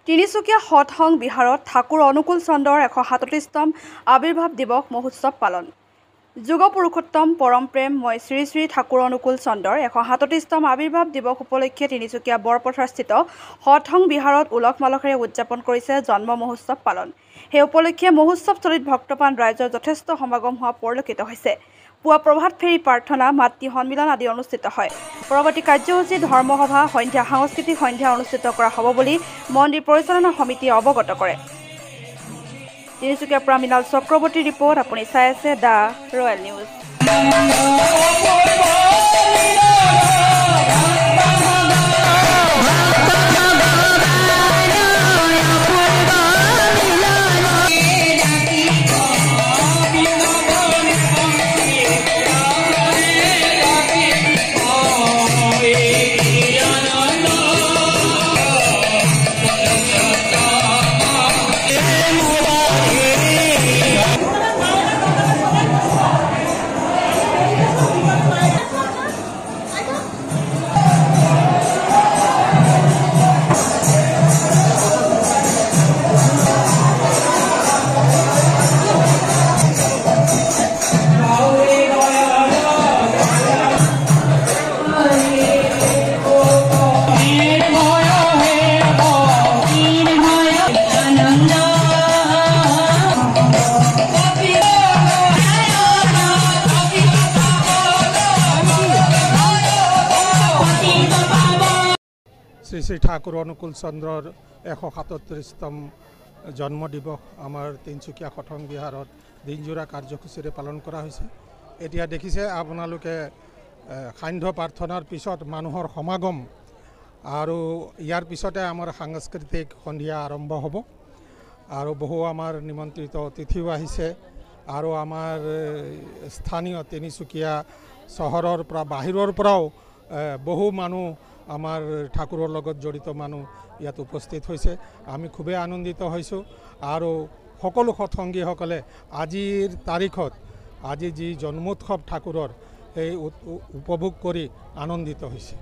তিনিচুকীয়া সৎসং বিহাৰত ঠাকুৰ অনুকূল চন্দ্ৰৰ ১৩৭তম আৱিৰ্ভাৱ দিৱস মহোৎসৱ পালন। যুগ পুৰুষোত্তম পৰম প্ৰেমময় শ্ৰী শ্ৰী ঠাকুৰ অনুকূল চন্দ্ৰৰ ১৩৭তম আৱিৰ্ভাৱ দিৱস উপলক্ষে তিনিচুকীয়া বৰপথাৰস্থিত সৎসং বিহাৰত উলহ মালহেৰে উদযাপন কৰিছে জন্ম মহোৎসৱ পালন। সেই উপলক্ষে মহোৎসৱস্থলীত ভক্তপ্ৰাণ ৰাইজৰ যথেষ্ট সমাগম হোৱা পৰিলক্ষিত হৈছে। পুৱা প্ৰভাত ফেৰী প্ৰাৰ্থনা, মাতৃ সন্মিলন আদি অনুষ্ঠিত হয়। পৰৱৰ্তী কাৰ্যসূচী ধৰ্মসভা, সন্ধ্যা সাংস্কৃতিক সন্ধ্যা অনুষ্ঠিত কৰা হ'ব বুলি মন্দিৰ পৰিচালনা সমিতিয়ে অৱগত কৰে। তিনিচুকীয়াৰ পৰা মৃণাল চক্ৰৱৰ্তীৰ ৰিপৰ্ট। আপুনি চাই আছে the royal news. Shri Shri Thakur অনুকূল চন্দ্ৰৰ ১৩৭তম জন্ম দিৱস আমাৰ তিনিচুকীয়া সৎসং বিহাৰত দিনজোৰা কাৰ্যসূচীৰে পালন কৰা হৈছে। এতিয়া দেখিছে আপোনালোকে সান্ধ্য প্ৰাৰ্থনাৰ পিছত মানুহৰ সমাগম আৰু ইয়াৰ পিছতে আমাৰ সাংস্কৃতিক সন্ধিয়া আৰম্ভ হ'ব আৰু বহু আমাৰ নিমন্ত্ৰিত অতিথিও আহিছে আৰু আমাৰ স্থানীয় তিনিচুকীয়া চহৰৰ পৰা বাহিৰৰ পৰাও বহু মানুহ আমাৰ ঠাকুৰৰ লগত জড়িত মানুহ ইয়াত উপস্থিত হৈছে। আমি খুবেই আনন্দিত হৈছোঁ আৰু সকলো সৎসংগীসকলে আজিৰ তাৰিখত আজি যি জন্মোৎসৱ ঠাকুৰৰ সেই উপভোগ কৰি আনন্দিত হৈছে।